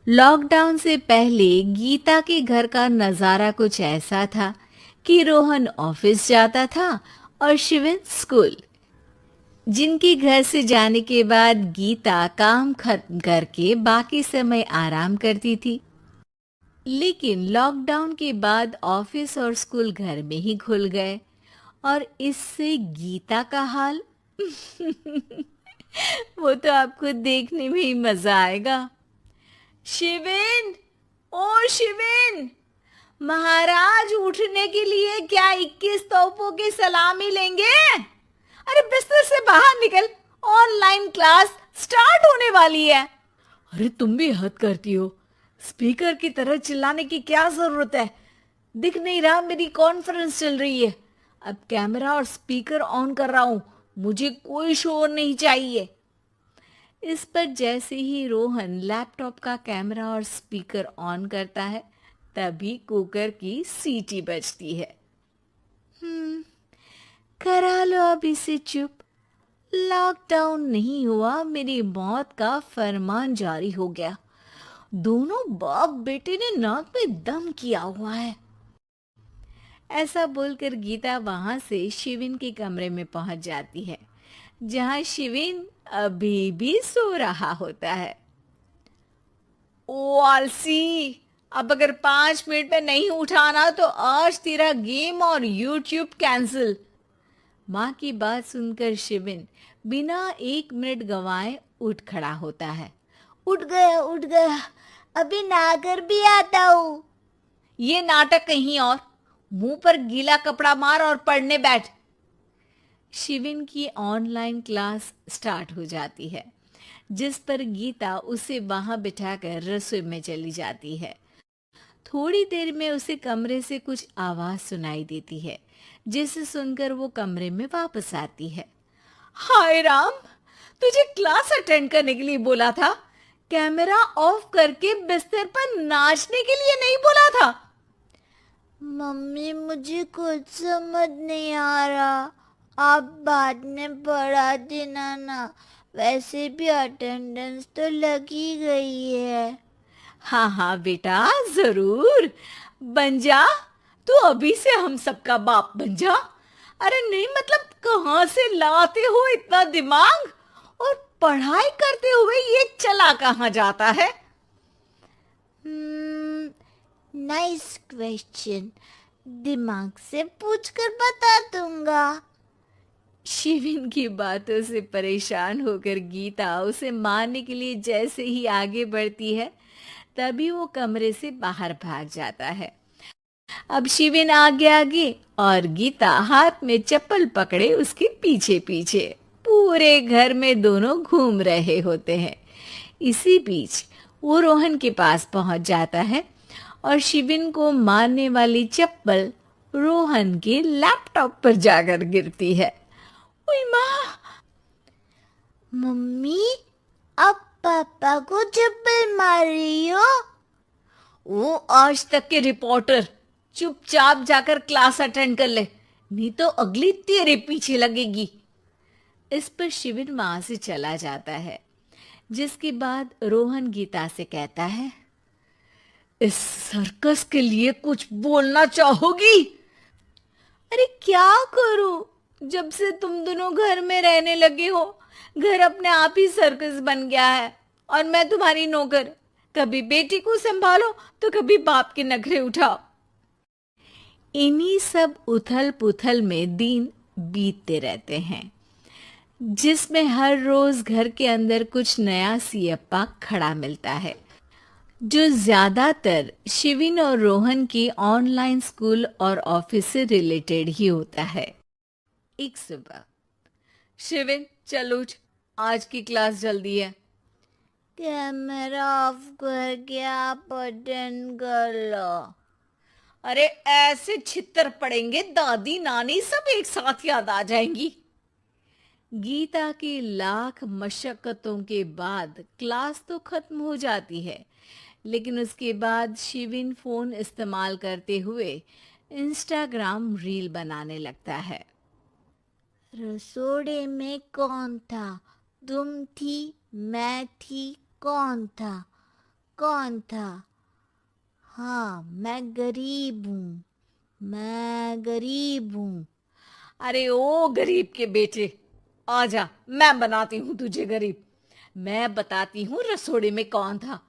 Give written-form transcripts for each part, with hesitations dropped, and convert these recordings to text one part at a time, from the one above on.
Lockdown से पहले गीता के घर का नज़ारा कुछ ऐसा था कि रोहन ऑफिस जाता था और शिवन स्कूल। जिनके घर से जाने के बाद गीता काम खत्म करके बाकी समय आराम करती थी। लेकिन लॉकडाउन के बाद ऑफिस और स्कूल घर में ही खुल गए और इससे गीता का हाल वो तो आपको देखने में ही मजा आएगा। शिवेन, ओ शिवेन, महाराज उठने के लिए क्या 21 तोपों की सलामी लेंगे? अरे बिस्तर से बाहर निकल, ऑनलाइन क्लास स्टार्ट होने वाली है। अरे तुम भी हद करती हो। स्पीकर की तरह चिल्लाने की क्या जरूरत है? दिख नहीं रहा मेरी कॉन्फ्रेंस चल रही है। अब कैमरा और स्पीकर ऑन कर रहा हूं, मुझे कोई शोर नहीं चाहिए। इस पर जैसे ही रोहन लैपटॉप का कैमरा और स्पीकर ऑन करता है, तभी कुकर की सीटी बजती है। करा लो अब इसे चुप। लॉकडाउन नहीं हुआ, मेरी मौत का फरमान जारी हो गया। दोनों बाप बेटे ने नाक में दम किया हुआ है। ऐसा बोलकर गीता वहां से शिविन के कमरे में पहुंच जाती है, जहां शिविन अभी भी सो रहा होता है। ओ आलसी, अब अगर 5 मिनट में नहीं उठाना तो आज तेरा गेम और यूट्यूब कैंसिल। माँ की बात सुनकर शिविन बिना 1 मिनट गंवाए उठ खड़ा होता है। उठ गया, अभी नहाकर भी आता हूँ। ये नाटक कहीं और, मुंह पर गीला कपड़ा मार और पढ़ने बैठ। शिविन की ऑनलाइन क्लास स्टार्ट हो जाती है, जिस पर गीता उसे वहां बिठाकर रसोई में चली जाती है। थोड़ी देर में उसे कमरे से कुछ आवाज सुनाई देती है, जिसे सुनकर वो कमरे में वापस आती है। हाय राम, तुझे क्लास अटेंड करने के लिए बोला था, कैमरा ऑफ करके बिस्तर पर नाचने के लिए नहीं बोला था। मम्मी मुझे कुछ समझ नहीं आ रहा। आप बाद में पढ़ा देना ना। वैसे भी अटेंडेंस तो लगी गई है। हाँ हाँ बेटा, जरूर बन जा। तू अभी से हम सबका बाप बन जा। अरे नहीं मतलब कहाँ से लाते हो इतना दिमाग? और पढ़ाई करते हुए ये चला कहाँ जाता है? Nice question. दिमाग से पूछकर बता दूंगा। शिविन की बातों से परेशान होकर गीता उसे मारने के लिए जैसे ही आगे बढ़ती है, तभी वो कमरे से बाहर भाग जाता है। अब शिविन आगे आगे और गीता हाथ में चप्पल पकड़े उसके पीछे पीछे पूरे घर में दोनों घूम रहे होते हैं। इसी बीच वो रोहन के पास पहुंच जाता है और शिविन को मारने वाली चप्पल रोहन के लैपटॉप पर जाकर गिरती है। ओए माँ! मम्मी, अब पापा को चप्पल मार रही हो? वो आज तक के रिपोर्टर, चुपचाप जाकर क्लास अटेंड कर ले, नहीं तो अगली तेरे पीछे लगेगी। इस पर शिविन वहां से चला जाता है, जिसके बाद रोहन गीता से कहता है, इस सर्कस के लिए कुछ बोलना चाहोगी? अरे क्या करूं, जब से तुम दोनों घर में रहने लगे हो, घर अपने आप ही सर्कस बन गया है और मैं तुम्हारी नौकर। कभी बेटी को संभालो तो कभी बाप के नखरे उठाओ। इन्हीं सब उथल पुथल में दिन बीतते रहते हैं, जिसमें हर रोज घर के अंदर कुछ नया सियप्पा खड़ा मिलता है, जो ज्यादातर शिविन और रोहन की ऑनलाइन स्कूल और ऑफिस से रिलेटेड ही होता है। एक सुबह, शिविन चल उठ, आज की क्लास जल्दी है। कैमरा ऑफ करके आप अटेंड कर लो। अरे ऐसे छितर पड़ेंगे, दादी नानी सब एक साथ याद आ जाएंगी। गीता की लाख मशक्कतों के बाद क्लास तो खत्म हो जाती है, लेकिन उसके बाद शिविन फोन इस्तेमाल करते हुए इंस्टाग्राम रील बनाने लगता है। रसोड़े में कौन था? तुम थी, मैं थी, कौन था? कौन था? हाँ, मैं गरीब हूँ, मैं गरीब हूँ। अरे ओ गरीब के बेटे, आजा, मैं बनाती हूँ तुझे गरीब। मैं बताती हूँ रसोड़े में कौन था।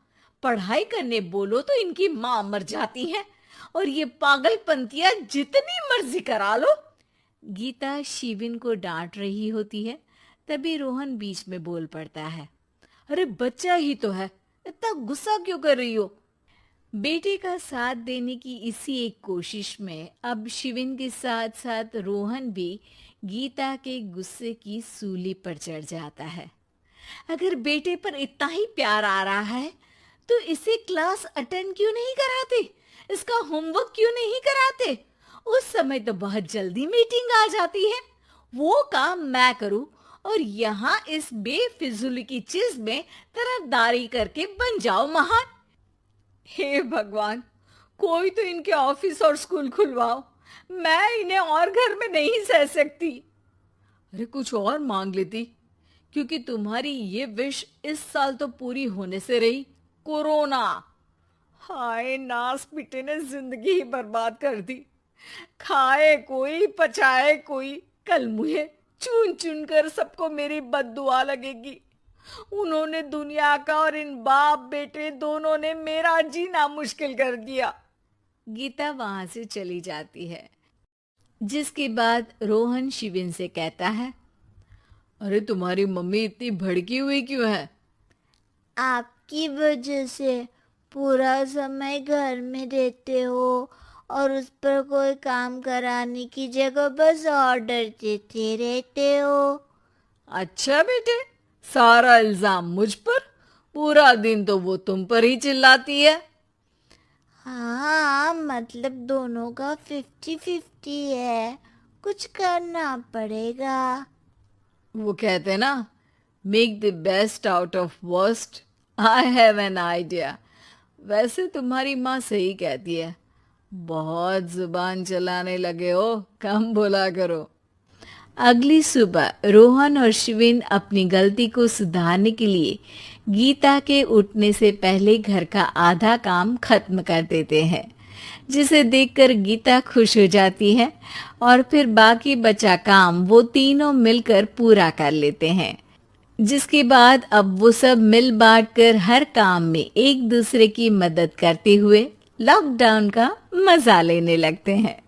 पढ़ाई करने बोलो तो इनकी माँ मर जाती है, और ये पागलपंतियां जितनी मर्जी करा लो। गीता शिविन को डांट रही होती है, तभी रोहन बीच में बोल पड़ता है। अरे बच्चा ही तो है, इतना गुस्सा क्यों कर रही हो? बेटे का साथ देने की इसी एक कोशिश में अब शिविन के साथ साथ रोहन भी गीता के गुस्से की सूली पर चढ़ जाता है। अगर बेटे पर इतना ही प्यार आ रहा है तो इसे क्लास अटेंड क्यों नहीं कराते, इसका होमवर्क क्यों नहीं कराते? उस समय तो बहुत जल्दी मीटिंग आ जाती है, वो काम मैं करूं और यहाँ इस बेफिजूल की चीज में तरफदारी करके बन जाओ महान। हे भगवान, कोई तो इनके ऑफिस और स्कूल खुलवाओ, मैं इन्हें और घर में नहीं सह सकती। अरे कुछ और मांग लेती, क्योंकि तुम्हारी ये विश इस साल तो पूरी होने से रही, कोरोना। हाय, नास बेटे ने जिंदगी ही बर्बाद कर दी। खाए कोई पचाए कोई, कल मुझे चुन चुन कर सबको मेरी बद्दुआ लगेगी। उन्होंने दुनिया का और इन बाप बेटे दोनों ने मेरा जीना मुश्किल कर दिया। गीता वहां से चली जाती है, जिसके बाद रोहन शिविन से कहता है, अरे तुम्हारी मम्मी इतनी भड़की हुई क्यों है? आपकी वजह से पूरा समय घर में रहते हो और उस पर कोई काम कराने की जगह बस ऑर्डर देते रहते हो। अच्छा बेटे, सारा इल्जाम मुझ पर? पूरा दिन तो वो तुम पर ही चिल्लाती है। हाँ, मतलब दोनों का 50-50 है, कुछ करना पड़ेगा। वो कहते ना, make the best out of worst. I have an idea. वैसे तुम्हारी माँ सही कहती है, बहुत जुबान चलाने लगे हो, कम बोला करो। अगली सुबह रोहन और शिविन अपनी गलती को सुधारने के लिए गीता के उठने से पहले घर का आधा काम खत्म कर देते हैं, जिसे देखकर गीता खुश हो जाती है और फिर बाकी बचा काम वो तीनों मिलकर पूरा कर लेते हैं। जिसके बाद अब वो सब मिल बांट कर हर काम में एक दूसरे की मदद करते हुए लॉकडाउन का मजा लेने लगते हैं।